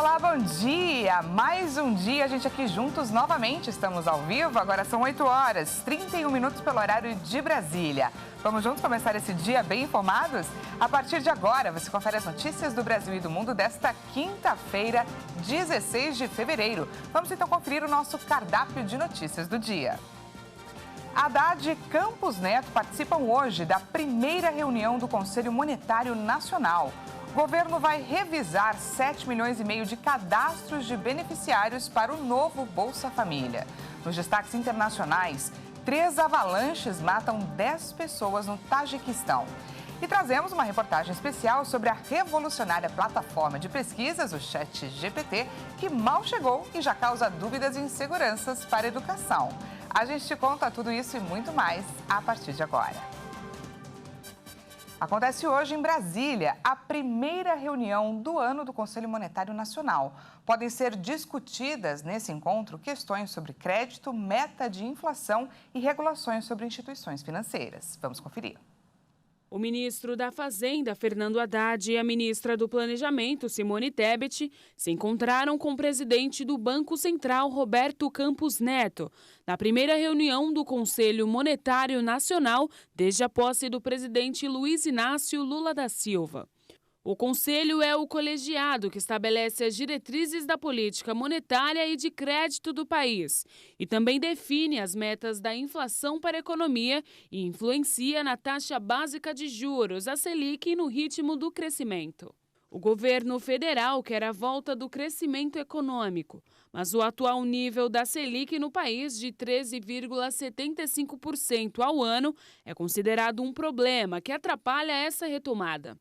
Olá, bom dia! Mais um dia, a gente aqui juntos novamente, estamos ao vivo, agora são 8 horas, 31 minutos pelo horário de Brasília. Vamos juntos começar esse dia bem informados? A partir de agora, você confere as notícias do Brasil e do mundo desta quinta-feira, 16 de fevereiro. Vamos então conferir o nosso cardápio de notícias do dia. Haddad e Campos Neto participam hoje da primeira reunião do Conselho Monetário Nacional. O governo vai revisar 7,5 milhões de cadastros de beneficiários para o novo Bolsa Família. Nos destaques internacionais, 3 avalanches matam 10 pessoas no Tajiquistão. E trazemos uma reportagem especial sobre a revolucionária plataforma de pesquisas, o ChatGPT, que mal chegou e já causa dúvidas e inseguranças para a educação. A gente te conta tudo isso e muito mais a partir de agora. Acontece hoje em Brasília a primeira reunião do ano do Conselho Monetário Nacional. Podem ser discutidas nesse encontro questões sobre crédito, meta de inflação e regulações sobre instituições financeiras. Vamos conferir. O ministro da Fazenda, Fernando Haddad, e a ministra do Planejamento, Simone Tebet, se encontraram com o presidente do Banco Central, Roberto Campos Neto, na primeira reunião do Conselho Monetário Nacional desde a posse do presidente Luiz Inácio Lula da Silva. O Conselho é o colegiado que estabelece as diretrizes da política monetária e de crédito do país e também define as metas da inflação para a economia e influencia na taxa básica de juros, a Selic, e no ritmo do crescimento. O governo federal quer a volta do crescimento econômico, mas o atual nível da Selic no país, de 13,75% ao ano, é considerado um problema que atrapalha essa retomada.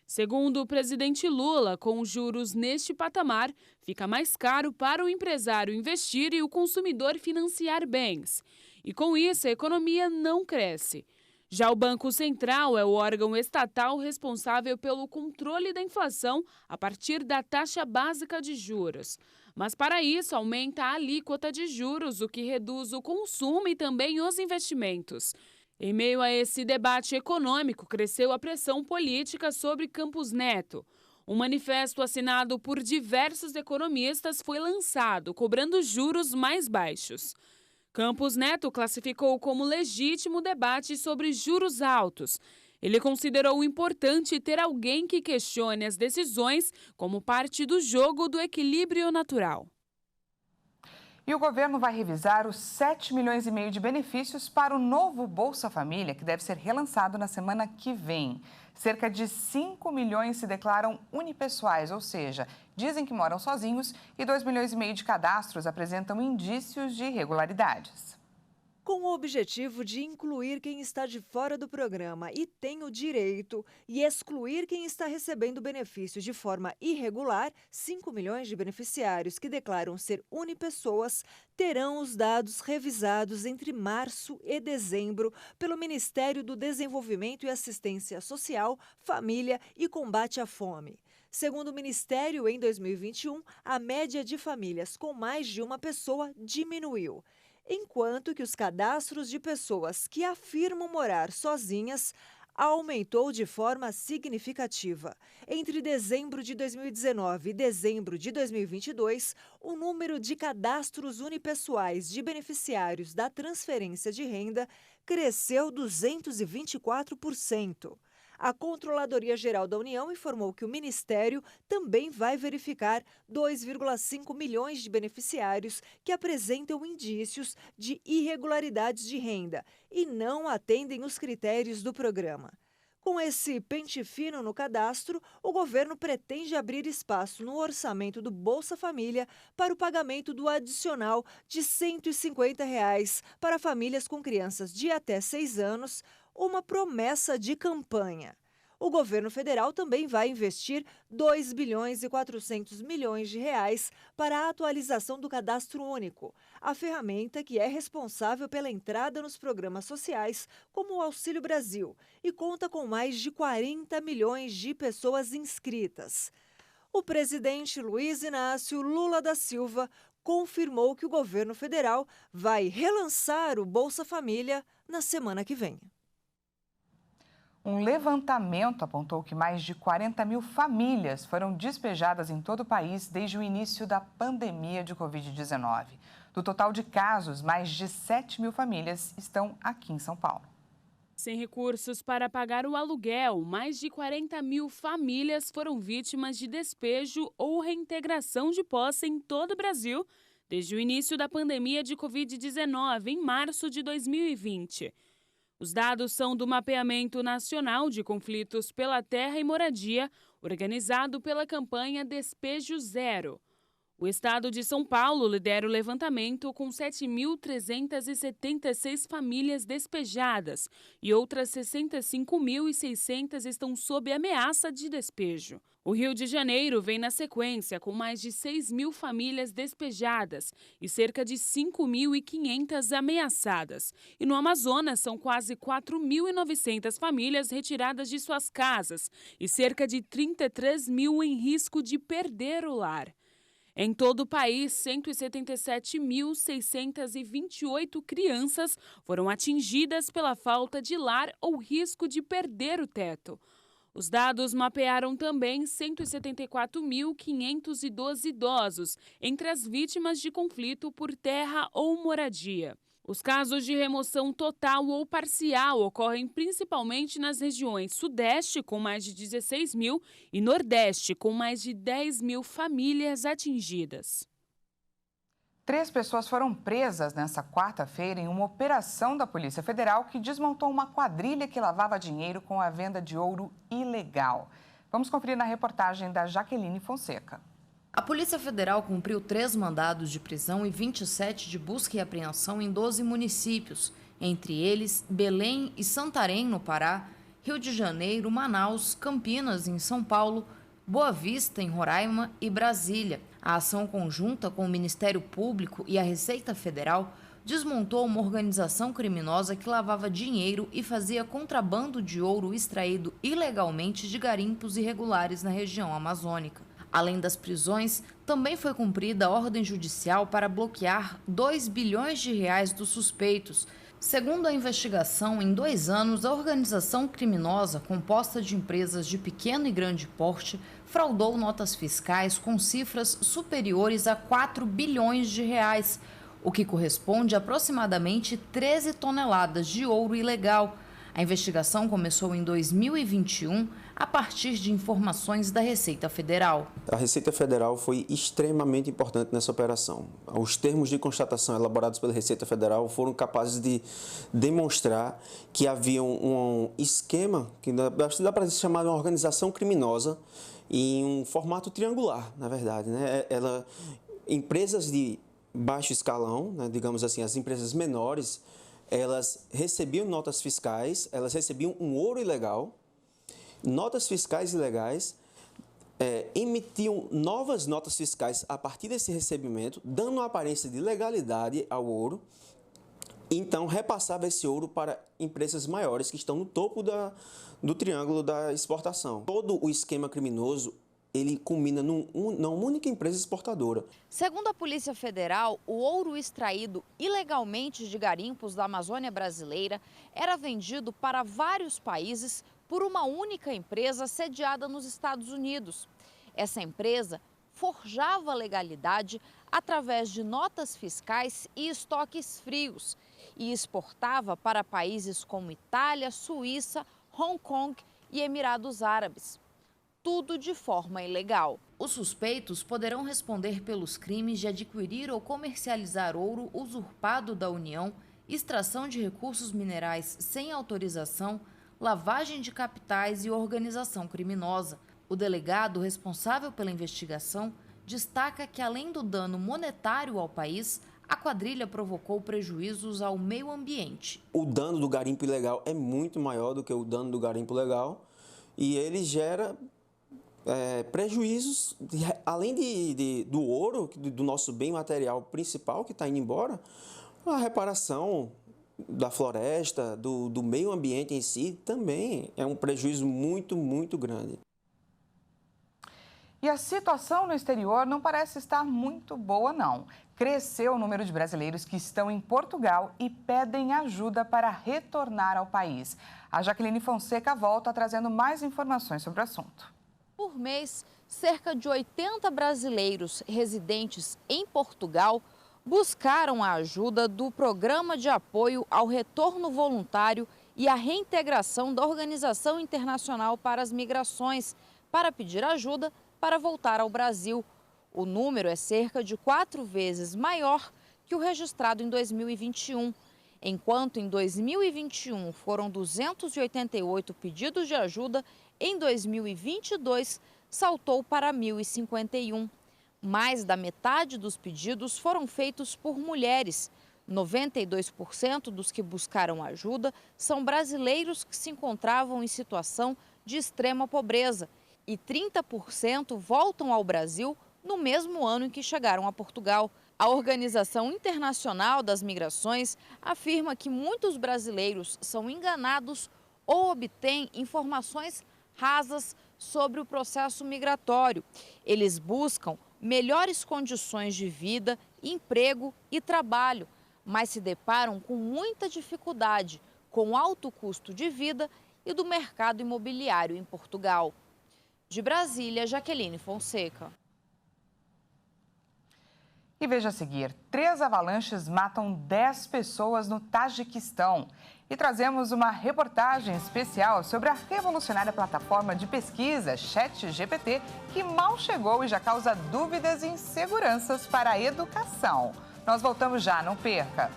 Segundo o presidente Lula, com os juros neste patamar, fica mais caro para o empresário investir e o consumidor financiar bens. E com isso, a economia não cresce. Já o Banco Central é o órgão estatal responsável pelo controle da inflação a partir da taxa básica de juros. Mas para isso, aumenta a alíquota de juros, o que reduz o consumo e também os investimentos. Em meio a esse debate econômico, cresceu a pressão política sobre Campos Neto. Um manifesto assinado por diversos economistas foi lançado, cobrando juros mais baixos. Campos Neto classificou como legítimo o debate sobre juros altos. Ele considerou importante ter alguém que questione as decisões como parte do jogo do equilíbrio natural. E o governo vai revisar os 7,5 milhões de benefícios para o novo Bolsa Família, que deve ser relançado na semana que vem. Cerca de 5 milhões se declaram unipessoais, ou seja, dizem que moram sozinhos, e 2,5 milhões de cadastros apresentam indícios de irregularidades. Com o objetivo de incluir quem está de fora do programa e tem o direito e excluir quem está recebendo benefícios de forma irregular, 5 milhões de beneficiários que declaram ser unipessoas terão os dados revisados entre março e dezembro pelo Ministério do Desenvolvimento e Assistência Social, Família e Combate à Fome. Segundo o Ministério, em 2021, a média de famílias com mais de uma pessoa diminuiu, enquanto que os cadastros de pessoas que afirmam morar sozinhas aumentou de forma significativa. Entre dezembro de 2019 e dezembro de 2022, o número de cadastros unipessoais de beneficiários da transferência de renda cresceu 224%. A Controladoria Geral da União informou que o Ministério também vai verificar 2,5 milhões de beneficiários que apresentam indícios de irregularidades de renda e não atendem os critérios do programa. Com esse pente fino no cadastro, o governo pretende abrir espaço no orçamento do Bolsa Família para o pagamento do adicional de R$ 150 para famílias com crianças de até 6 anos, uma promessa de campanha. O governo federal também vai investir 2 bilhões e 400 milhões de reais para a atualização do Cadastro Único, a ferramenta que é responsável pela entrada nos programas sociais, como o Auxílio Brasil, e conta com mais de 40 milhões de pessoas inscritas. O presidente Luiz Inácio Lula da Silva confirmou que o governo federal vai relançar o Bolsa Família na semana que vem. Um levantamento apontou que mais de 40 mil famílias foram despejadas em todo o país desde o início da pandemia de Covid-19. Do total de casos, mais de 7 mil famílias estão aqui em São Paulo. Sem recursos para pagar o aluguel, mais de 40 mil famílias foram vítimas de despejo ou reintegração de posse em todo o Brasil desde o início da pandemia de Covid-19, em março de 2020. Os dados são do Mapeamento Nacional de Conflitos pela Terra e Moradia, organizado pela campanha Despejo Zero. O estado de São Paulo lidera o levantamento com 7.376 famílias despejadas e outras 65.600 estão sob ameaça de despejo. O Rio de Janeiro vem na sequência com mais de 6 mil famílias despejadas e cerca de 5.500 ameaçadas. E no Amazonas são quase 4.900 famílias retiradas de suas casas e cerca de 33 mil em risco de perder o lar. Em todo o país, 177.628 crianças foram atingidas pela falta de lar ou risco de perder o teto. Os dados mapearam também 174.512 idosos entre as vítimas de conflito por terra ou moradia. Os casos de remoção total ou parcial ocorrem principalmente nas regiões Sudeste, com mais de 16 mil, e Nordeste, com mais de 10 mil famílias atingidas. 3 pessoas foram presas nesta quarta-feira em uma operação da Polícia Federal que desmontou uma quadrilha que lavava dinheiro com a venda de ouro ilegal. Vamos conferir na reportagem da Jaqueline Fonseca. A Polícia Federal cumpriu 3 mandados de prisão e 27 de busca e apreensão em 12 municípios, entre eles Belém e Santarém, no Pará, Rio de Janeiro, Manaus, Campinas, em São Paulo, Boa Vista, em Roraima e Brasília. A ação conjunta com o Ministério Público e a Receita Federal desmontou uma organização criminosa que lavava dinheiro e fazia contrabando de ouro extraído ilegalmente de garimpos irregulares na região amazônica. Além das prisões, também foi cumprida a ordem judicial para bloquear 2 bilhões de reais dos suspeitos. Segundo a investigação, em 2 anos, a organização criminosa, composta de empresas de pequeno e grande porte, fraudou notas fiscais com cifras superiores a 4 bilhões de reais, o que corresponde a aproximadamente 13 toneladas de ouro ilegal. A investigação começou em 2021, a partir de informações da Receita Federal. A Receita Federal foi extremamente importante nessa operação. Os termos de constatação elaborados pela Receita Federal foram capazes de demonstrar que havia um esquema, que dá para se chamar de uma organização criminosa, em um formato triangular, na verdade, né? Empresas de baixo escalão, né, digamos assim, as empresas menores, elas recebiam notas fiscais, elas recebiam um ouro ilegal, notas fiscais ilegais, emitiam novas notas fiscais a partir desse recebimento, dando uma aparência de legalidade ao ouro, então repassava esse ouro para empresas maiores que estão no topo do triângulo da exportação. Todo o esquema criminoso ele culmina numa única empresa exportadora. Segundo a Polícia Federal, o ouro extraído ilegalmente de garimpos da Amazônia brasileira era vendido para vários países por uma única empresa sediada nos Estados Unidos. Essa empresa forjava a legalidade através de notas fiscais e estoques frios e exportava para países como Itália, Suíça, Hong Kong e Emirados Árabes. Tudo de forma ilegal. Os suspeitos poderão responder pelos crimes de adquirir ou comercializar ouro usurpado da União, extração de recursos minerais sem autorização, lavagem de capitais e organização criminosa. O delegado responsável pela investigação destaca que, além do dano monetário ao país, a quadrilha provocou prejuízos ao meio ambiente. O dano do garimpo ilegal é muito maior do que o dano do garimpo legal e ele gera prejuízos, além do ouro, do nosso bem material principal que está indo embora, a reparação da floresta, do meio ambiente em si, também é um prejuízo muito, muito grande. E a situação no exterior não parece estar muito boa, não. Cresceu o número de brasileiros que estão em Portugal e pedem ajuda para retornar ao país. A Jaqueline Fonseca volta trazendo mais informações sobre o assunto. Por mês, cerca de 80 brasileiros residentes em Portugal buscaram a ajuda do Programa de Apoio ao Retorno Voluntário e à Reintegração da Organização Internacional para as Migrações, para pedir ajuda para voltar ao Brasil. O número é cerca de 4 vezes maior que o registrado em 2021. Enquanto em 2021 foram 288 pedidos de ajuda, em 2022 saltou para 1.051. Mais da metade dos pedidos foram feitos por mulheres. 92% dos que buscaram ajuda são brasileiros que se encontravam em situação de extrema pobreza e 30% voltam ao Brasil no mesmo ano em que chegaram a Portugal. A Organização Internacional das Migrações afirma que muitos brasileiros são enganados ou obtêm informações rasas sobre o processo migratório. Eles buscam melhores condições de vida, emprego e trabalho, mas se deparam com muita dificuldade com alto custo de vida e do mercado imobiliário em Portugal. De Brasília, Jaqueline Fonseca. E veja a seguir, 3 avalanches matam 10 pessoas no Tajiquistão. E trazemos uma reportagem especial sobre a revolucionária plataforma de pesquisa ChatGPT, que mal chegou e já causa dúvidas e inseguranças para a educação. Nós voltamos já, não perca!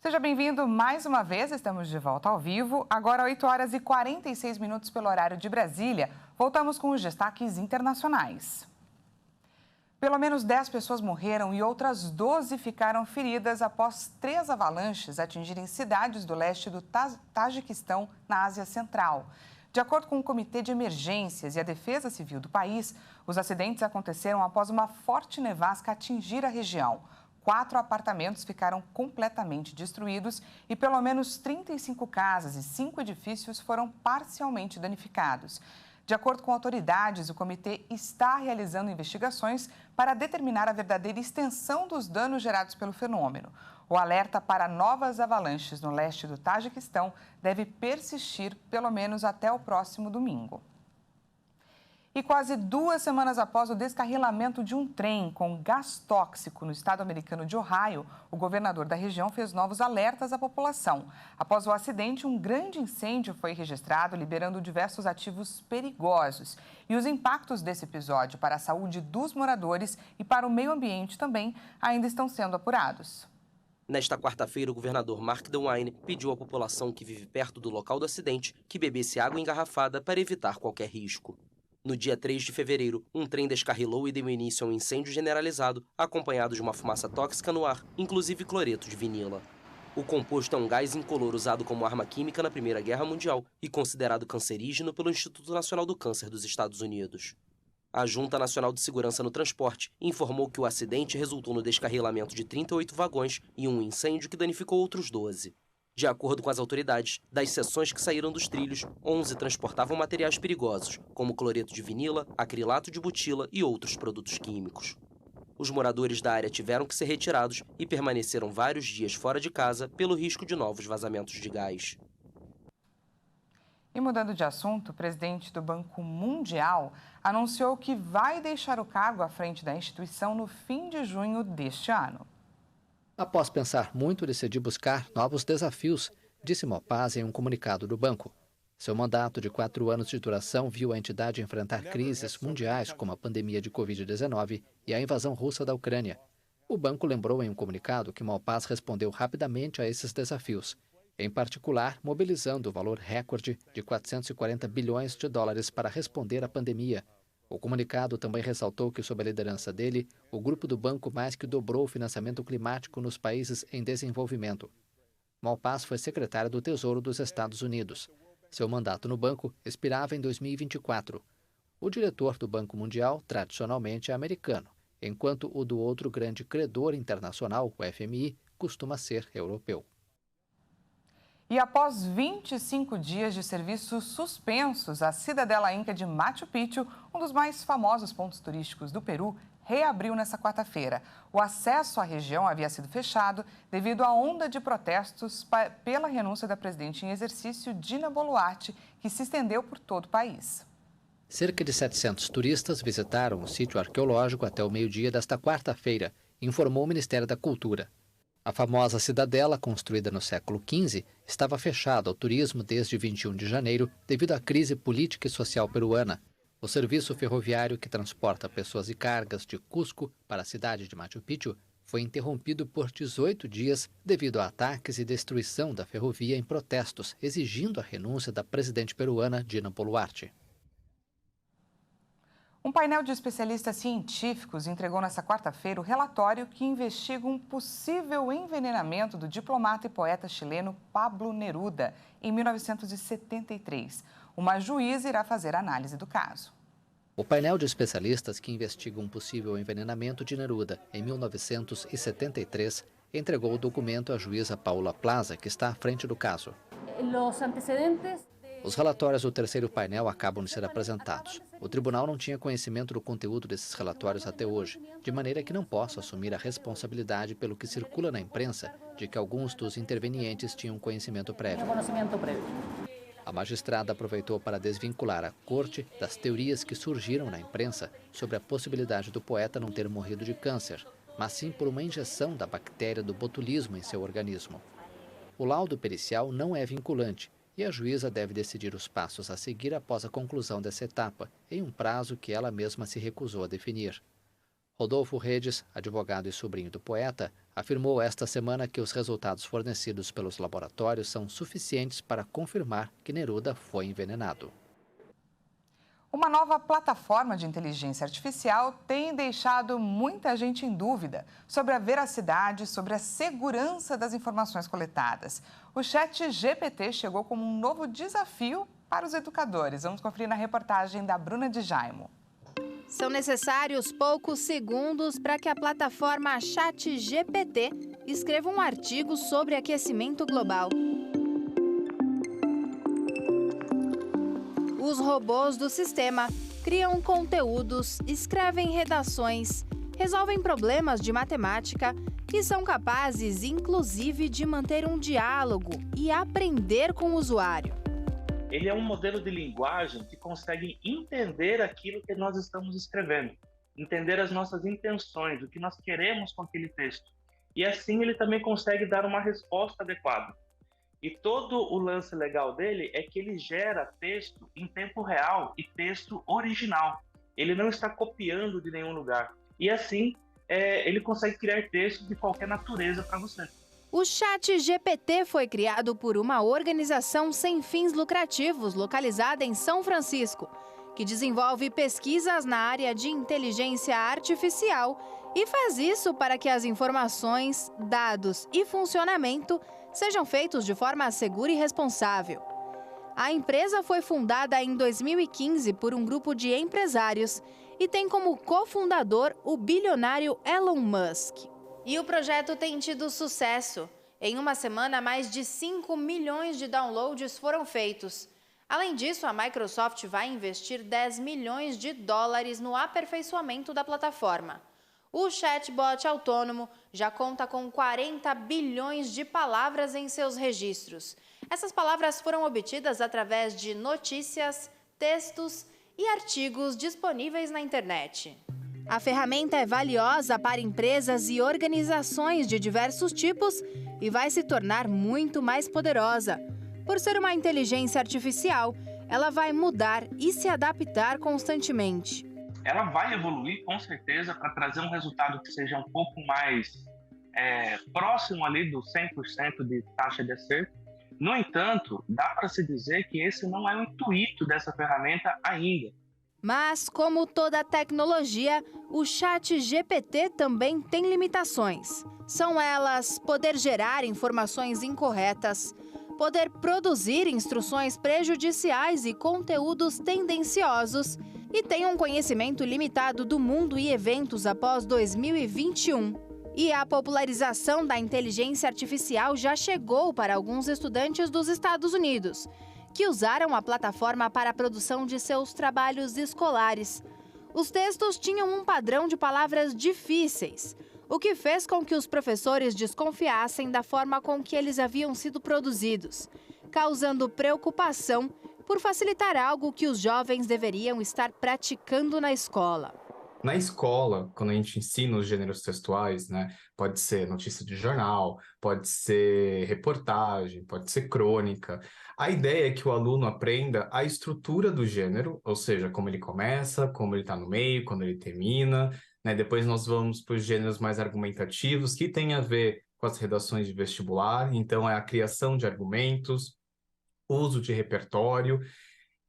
Seja bem-vindo mais uma vez, estamos de volta ao vivo. Agora, 8 horas e 46 minutos pelo horário de Brasília. Voltamos com os destaques internacionais. Pelo menos 10 pessoas morreram e outras 12 ficaram feridas após 3 avalanches atingirem cidades do leste do Tajiquistão, na Ásia Central. De acordo com o Comitê de Emergências e a Defesa Civil do país, os acidentes aconteceram após uma forte nevasca atingir a região. 4 apartamentos ficaram completamente destruídos e pelo menos 35 casas e 5 edifícios foram parcialmente danificados. De acordo com autoridades, o comitê está realizando investigações para determinar a verdadeira extensão dos danos gerados pelo fenômeno. O alerta para novas avalanches no leste do Tajiquistão deve persistir pelo menos até o próximo domingo. E quase 2 semanas após o descarrilamento de um trem com gás tóxico no estado americano de Ohio, o governador da região fez novos alertas à população. Após o acidente, um grande incêndio foi registrado, liberando diversos ativos perigosos. E os impactos desse episódio para a saúde dos moradores e para o meio ambiente também ainda estão sendo apurados. Nesta quarta-feira, o governador Mark DeWine pediu à população que vive perto do local do acidente que bebesse água engarrafada para evitar qualquer risco. No dia 3 de fevereiro, um trem descarrilou e deu início a um incêndio generalizado, acompanhado de uma fumaça tóxica no ar, inclusive cloreto de vinila. O composto é um gás incolor usado como arma química na Primeira Guerra Mundial e considerado cancerígeno pelo Instituto Nacional do Câncer dos Estados Unidos. A Junta Nacional de Segurança no Transporte informou que o acidente resultou no descarrilamento de 38 vagões e um incêndio que danificou outros 12. De acordo com as autoridades, das seções que saíram dos trilhos, 11 transportavam materiais perigosos, como cloreto de vinila, acrilato de butila e outros produtos químicos. Os moradores da área tiveram que ser retirados e permaneceram vários dias fora de casa pelo risco de novos vazamentos de gás. E mudando de assunto, o presidente do Banco Mundial anunciou que vai deixar o cargo à frente da instituição no fim de junho deste ano. Após pensar muito, decidi buscar novos desafios, disse Malpass em um comunicado do banco. Seu mandato de 4 anos de duração viu a entidade enfrentar crises mundiais como a pandemia de Covid-19 e a invasão russa da Ucrânia. O banco lembrou em um comunicado que Malpass respondeu rapidamente a esses desafios, em particular mobilizando o valor recorde de 440 bilhões de dólares para responder à pandemia. O comunicado também ressaltou que, sob a liderança dele, o grupo do banco mais que dobrou o financiamento climático nos países em desenvolvimento. Malpass foi secretário do Tesouro dos Estados Unidos. Seu mandato no banco expirava em 2024. O diretor do Banco Mundial, tradicionalmente, é americano, enquanto o do outro grande credor internacional, o FMI, costuma ser europeu. E após 25 dias de serviços suspensos, a Cidadela Inca de Machu Picchu, um dos mais famosos pontos turísticos do Peru, reabriu nesta quarta-feira. O acesso à região havia sido fechado devido à onda de protestos pela renúncia da presidente em exercício, Dina Boluarte, que se estendeu por todo o país. Cerca de 700 turistas visitaram o sítio arqueológico até o meio-dia desta quarta-feira, informou o Ministério da Cultura. A famosa cidadela, construída no século XV, estava fechada ao turismo desde 21 de janeiro devido à crise política e social peruana. O serviço ferroviário que transporta pessoas e cargas de Cusco para a cidade de Machu Picchu foi interrompido por 18 dias devido a ataques e destruição da ferrovia em protestos, exigindo a renúncia da presidente peruana Dina Boluarte. Um painel de especialistas científicos entregou nesta quarta-feira o relatório que investiga um possível envenenamento do diplomata e poeta chileno Pablo Neruda, em 1973. Uma juíza irá fazer análise do caso. O painel de especialistas que investiga um possível envenenamento de Neruda, em 1973, entregou o documento à juíza Paula Plaza, que está à frente do caso. Os relatórios do terceiro painel acabam de ser apresentados. O tribunal não tinha conhecimento do conteúdo desses relatórios até hoje, de maneira que não posso assumir a responsabilidade pelo que circula na imprensa de que alguns dos intervenientes tinham conhecimento prévio. A magistrada aproveitou para desvincular a corte das teorias que surgiram na imprensa sobre a possibilidade do poeta não ter morrido de câncer, mas sim por uma injeção da bactéria do botulismo em seu organismo. O laudo pericial não é vinculante e a juíza deve decidir os passos a seguir após a conclusão dessa etapa, em um prazo que ela mesma se recusou a definir. Rodolfo Redes, advogado e sobrinho do poeta, afirmou esta semana que os resultados fornecidos pelos laboratórios são suficientes para confirmar que Neruda foi envenenado. Uma nova plataforma de inteligência artificial tem deixado muita gente em dúvida sobre a veracidade, sobre a segurança das informações coletadas. O ChatGPT chegou como um novo desafio para os educadores. Vamos conferir na reportagem da Bruna de Jaimo. São necessários poucos segundos para que a plataforma ChatGPT escreva um artigo sobre aquecimento global. Os robôs do sistema criam conteúdos, escrevem redações, resolvem problemas de matemática e são capazes, inclusive, de manter um diálogo e aprender com o usuário. Ele é um modelo de linguagem que consegue entender aquilo que nós estamos escrevendo, entender as nossas intenções, o que nós queremos com aquele texto. E assim ele também consegue dar uma resposta adequada. E todo o lance legal dele é que ele gera texto em tempo real e texto original. Ele não está copiando de nenhum lugar. E assim, ele consegue criar textos de qualquer natureza para você. O ChatGPT foi criado por uma organização sem fins lucrativos localizada em São Francisco, que desenvolve pesquisas na área de inteligência artificial e faz isso para que as informações, dados e funcionamento sejam feitos de forma segura e responsável. A empresa foi fundada em 2015 por um grupo de empresários e tem como cofundador o bilionário Elon Musk. E o projeto tem tido sucesso. Em uma semana, mais de 5 milhões de downloads foram feitos. Além disso, a Microsoft vai investir 10 milhões de dólares no aperfeiçoamento da plataforma. O chatbot autônomo já conta com 40 bilhões de palavras em seus registros. Essas palavras foram obtidas através de notícias, textos e artigos disponíveis na internet. A ferramenta é valiosa para empresas e organizações de diversos tipos e vai se tornar muito mais poderosa. Por ser uma inteligência artificial, ela vai mudar e se adaptar constantemente. Ela vai evoluir, com certeza, para trazer um resultado que seja um pouco mais próximo ali do 100% de taxa de acerto. No entanto, dá para se dizer que esse não é o intuito dessa ferramenta ainda. Mas, como toda tecnologia, o ChatGPT também tem limitações. São elas poder gerar informações incorretas, poder produzir instruções prejudiciais e conteúdos tendenciosos e tem um conhecimento limitado do mundo e eventos após 2021. E a popularização da inteligência artificial já chegou para alguns estudantes dos Estados Unidos, que usaram a plataforma para a produção de seus trabalhos escolares. Os textos tinham um padrão de palavras difíceis, o que fez com que os professores desconfiassem da forma com que eles haviam sido produzidos, causando preocupação por facilitar algo que os jovens deveriam estar praticando na escola. Na escola, quando a gente ensina os gêneros textuais, né, pode ser notícia de jornal, pode ser reportagem, pode ser crônica. A ideia é que o aluno aprenda a estrutura do gênero, ou seja, como ele começa, como ele está no meio, quando ele termina, né? Depois nós vamos para os gêneros mais argumentativos, que tem a ver com as redações de vestibular, então é a criação de argumentos, uso de repertório,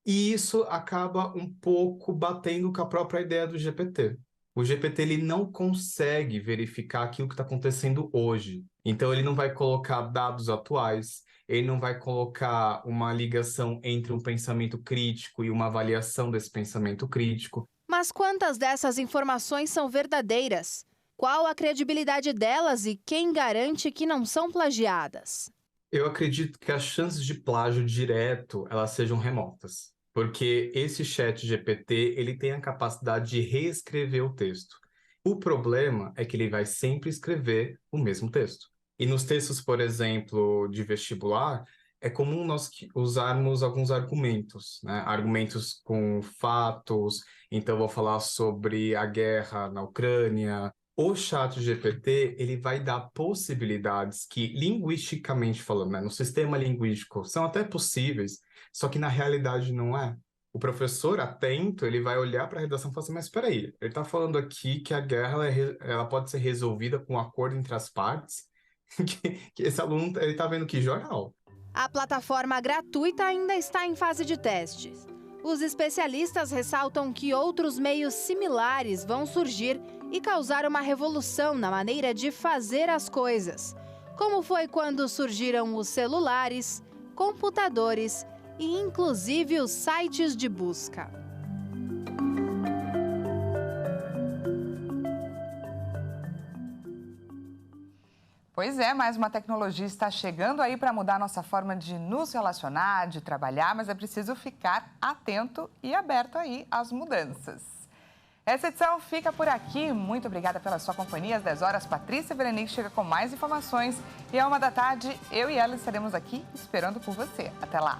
e isso acaba um pouco batendo com a própria ideia do GPT. O GPT ele não consegue verificar aquilo que está acontecendo hoje. Então, ele não vai colocar dados atuais, ele não vai colocar uma ligação entre um pensamento crítico e uma avaliação desse pensamento crítico. Mas quantas dessas informações são verdadeiras? Qual a credibilidade delas e quem garante que não são plagiadas? Eu acredito que as chances de plágio direto elas sejam remotas. Porque esse chat GPT, ele tem a capacidade de reescrever o texto. O problema é que ele vai sempre escrever o mesmo texto. E nos textos, por exemplo, de vestibular, é comum nós usarmos alguns argumentos, né? Argumentos com fatos. Então, eu vou falar sobre a guerra na Ucrânia. O chat GPT, ele vai dar possibilidades que, linguisticamente falando, né, no sistema linguístico, são até possíveis, só que na realidade não é. O professor atento, ele vai olhar para a redação e falar assim, mas espera aí, ele está falando aqui que a guerra ela pode ser resolvida com um acordo entre as partes, que esse aluno está vendo que jornal. A plataforma gratuita ainda está em fase de testes. Os especialistas ressaltam que outros meios similares vão surgir e causar uma revolução na maneira de fazer as coisas, como foi quando surgiram os celulares, computadores e inclusive os sites de busca. Pois é, mais uma tecnologia está chegando aí para mudar a nossa forma de nos relacionar, de trabalhar, mas é preciso ficar atento e aberto aí às mudanças. Essa edição fica por aqui. Muito obrigada pela sua companhia. Às 10 horas, Patrícia Verenique chega com mais informações. E à 1 da tarde, eu e ela estaremos aqui esperando por você. Até lá!